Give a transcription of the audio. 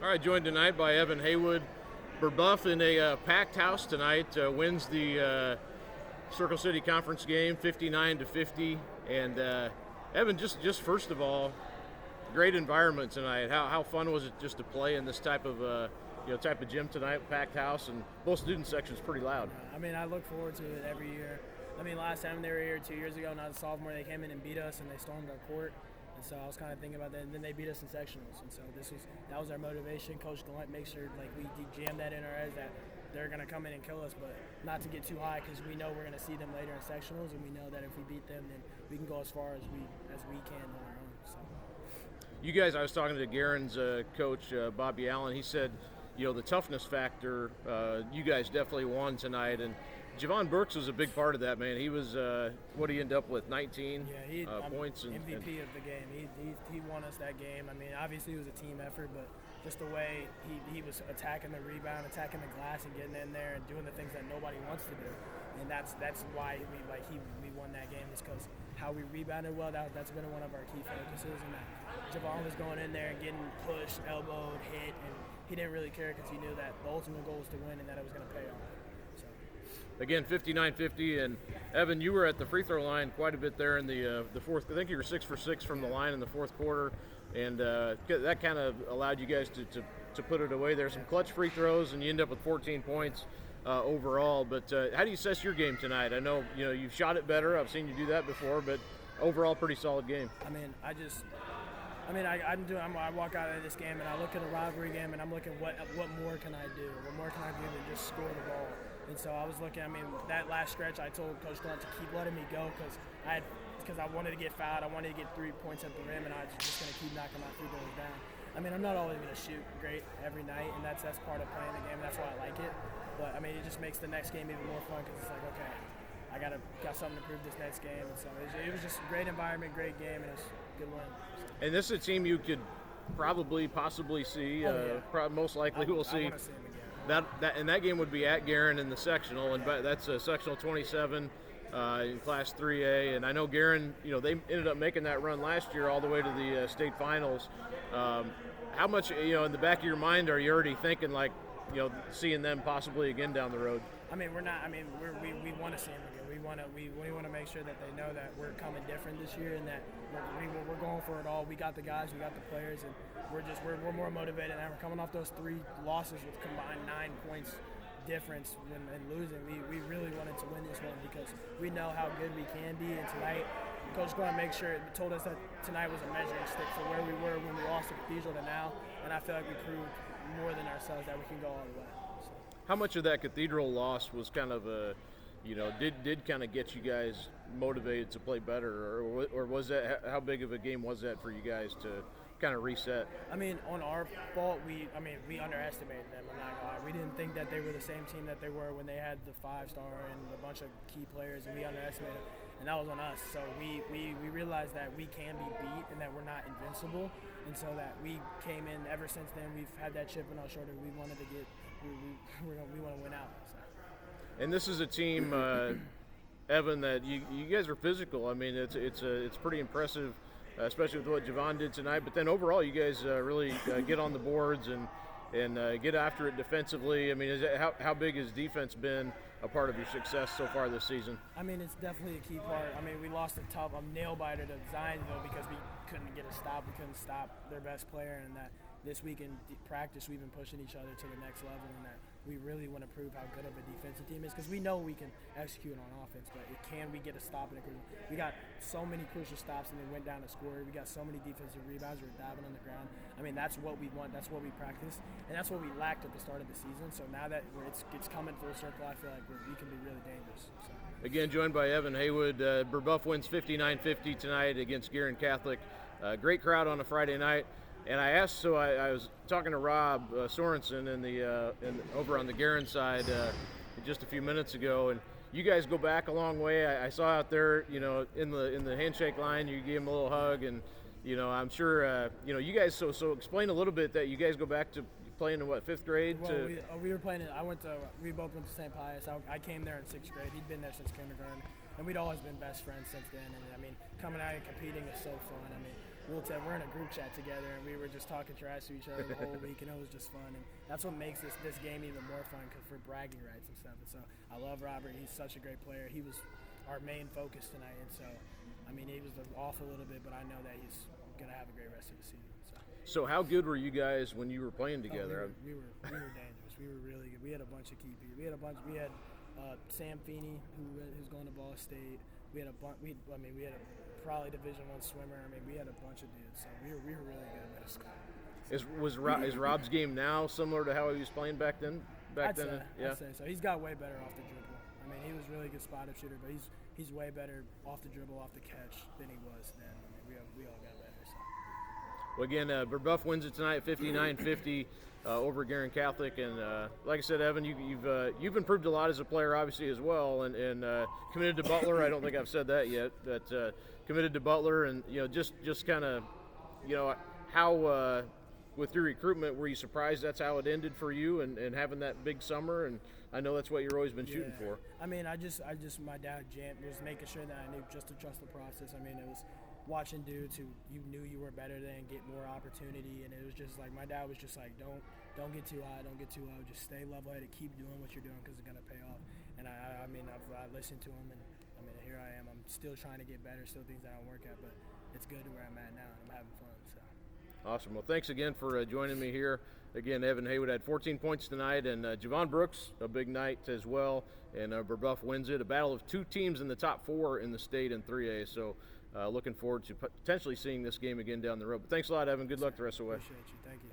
All right, joined tonight by Evan Haywood. Brebeuf in a packed house tonight wins the Circle City Conference game, 59-50. And Evan, just first of all, great environment tonight. How fun was it just to play in this type of type of gym tonight, packed house, and both student sections pretty loud. I look forward to it every year. Last time they were here 2 years ago, when I was a sophomore, they came in and beat us, and they stormed our court. And so I was kind of thinking about that, and then they beat us in sectionals. And so that was our motivation. Coach Gallant makes sure we jam that in our heads that they're going to come in and kill us, but not to get too high because we know we're going to see them later in sectionals, and we know that if we beat them, then we can go as far as we can on our own. So. You guys, I was talking to Guerin's coach, Bobby Allen. He said, the toughness factor, you guys definitely won tonight, and Javon Burks was a big part of that, man. He was, what did he end up with, 19 points? MVP of the game. He won us that game. Obviously it was a team effort, but just the way he was attacking the rebound, attacking the glass, and getting in there and doing the things that nobody wants to do. And that's why we won that game, is because how we rebounded well. That's been one of our key focuses, and that Javon was going in there and getting pushed, elbowed, hit, and he didn't really care because he knew that the ultimate goal was to win and that it was going to pay off. Again, 59-50, and Evan, you were at the free throw line quite a bit there in the fourth. I think you were 6 for 6 from the line in the fourth quarter, and that kind of allowed you guys to put it away. There's some clutch free throws, and you end up with 14 points overall. But how do you assess your game tonight? I know you've shot it better. I've seen you do that before, but overall, pretty solid game. I walk out of this game and I look at a rivalry game and I'm looking what more can I do? What more can I do than just score the ball? And so I was looking. That last stretch, I told Coach Grant to keep letting me go because I wanted to get fouled. I wanted to get 3 points at the rim, and I was just going to keep knocking my free throws down. I'm not always going to shoot great every night, and that's part of playing the game. That's why I like it. But it just makes the next game even more fun because it's like, okay, I got something to prove this next game. And so it was just a great environment, great game, and it was a good win. So. And this is a team you could possibly see. Most likely we'll see. I want to see them again. That game would be at Guerin in the sectional, and that's sectional 27 in Class 3A. And I know Guerin, they ended up making that run last year all the way to the state finals. How much, in the back of your mind, are you already thinking seeing them possibly again down the road? We're not. We want to see them again. We want to make sure that they know that we're coming different this year, and that we're going for it all. We got the guys, we got the players, and we're more motivated. And we're coming off those 3 losses with combined 9 points difference and losing. We really wanted to win this one because we know how good we can be. And tonight, Coach Glenn told us that tonight was a measuring stick for where we were when we lost to Cathedral to now, and I feel like we proved more than ourselves that we can go all the way. So. How much of that Cathedral loss was kind of a did kind of get you guys motivated to play better, or was that, how big of a game was that for you guys to kind of reset? On our fault, we underestimated them. I'm not gonna lie. We didn't think that they were the same team that they were when they had the 5-star and a bunch of key players, and we underestimated them. And that was on us. So we realized that we can be beat and that we're not invincible. And so that we came in, ever since then, we've had that chip on our shoulder. We wanted to we want to win out. So. And this is a team, Evan, that you guys are physical. It's pretty impressive, especially with what Javon did tonight. But then overall, you guys really get on the boards and get after it defensively. How big has defense been a part of your success so far this season? It's definitely a key part. We lost a tough nail-biter to Zionsville because we couldn't get a stop. We couldn't stop their best player, and that this week in practice we've been pushing each other to the next level, and that we really want to prove how good of a defensive team is because we know we can execute on offense, but can we get a stop in it? We got so many crucial stops and they went down to score. We got so many defensive rebounds. We're diving on the ground. That's what we want. That's what we practice, and that's what we lacked at the start of the season. So now that it's coming full circle, I feel like we can be really dangerous. So. Again, joined by Evan Haywood. Brebeuf wins 59-50 tonight against Guerin Catholic. Great crowd on a Friday night. And I was talking to Rob Sorensen over on the Guerin side just a few minutes ago, and you guys go back a long way. I saw out there, in the handshake line, you gave him a little hug, and I'm sure, you guys. So explain a little bit that you guys go back to playing in what, 5th grade? Well, we were playing. We both went to St. Pius. I came there in 6th grade. He'd been there since kindergarten, and we'd always been best friends since then. And coming out and competing is so fun. we're in a group chat together, and we were just talking trash to each other the whole week, and it was just fun. And that's what makes this game even more fun, because for bragging rights and stuff. And so I love Robert. He's such a great player. He was our main focus tonight, and so I mean, he was off a little bit, but I know that he's gonna have a great rest of the season. So how good were you guys when you were playing together? We were dangerous. We were really good. We had a bunch of key people. We had Sam Feeney, who's going to Ball State. We had a bunch. We had a probably Division I swimmer. I mean, we had a bunch of dudes. So we were really good in middle school. Is Rob's game now similar to how he was playing back then? I'd say so. He's got way better off the dribble. I mean, he was a really good spot-up shooter, but he's way better off the dribble, off the catch than he was then. I mean, we all got better. So. Well, again, Brebeuf wins it tonight, 59-50 over Guerin Catholic, and like I said, Evan, you've improved a lot as a player, obviously, as well, and committed to Butler. I don't think I've said that yet, but committed to Butler, and just kind of, how with your recruitment, were you surprised that's how it ended for you, and having that big summer? And I know that's what you've always been shooting for. I mean, my dad was making sure that I knew just to trust the process. I mean, it was watching dudes who you knew you were better than get more opportunity, and it was just like my dad was just like, don't get too high, don't get too low, just stay level-headed, keep doing what you're doing because it's gonna pay off. And I listened to him, and I mean, here I am. I'm still trying to get better, still things I don't work at, but it's good to where I'm at now, and I'm having fun. So. Awesome. Well, thanks again for joining me here. Again, Evan Haywood had 14 points tonight, and Javon Brooks, a big night as well, and Brebeuf wins it. A battle of two teams in the top 4 in the state in 3A, so looking forward to potentially seeing this game again down the road. But thanks a lot, Evan. Good luck the rest of the way. Appreciate you. Thank you.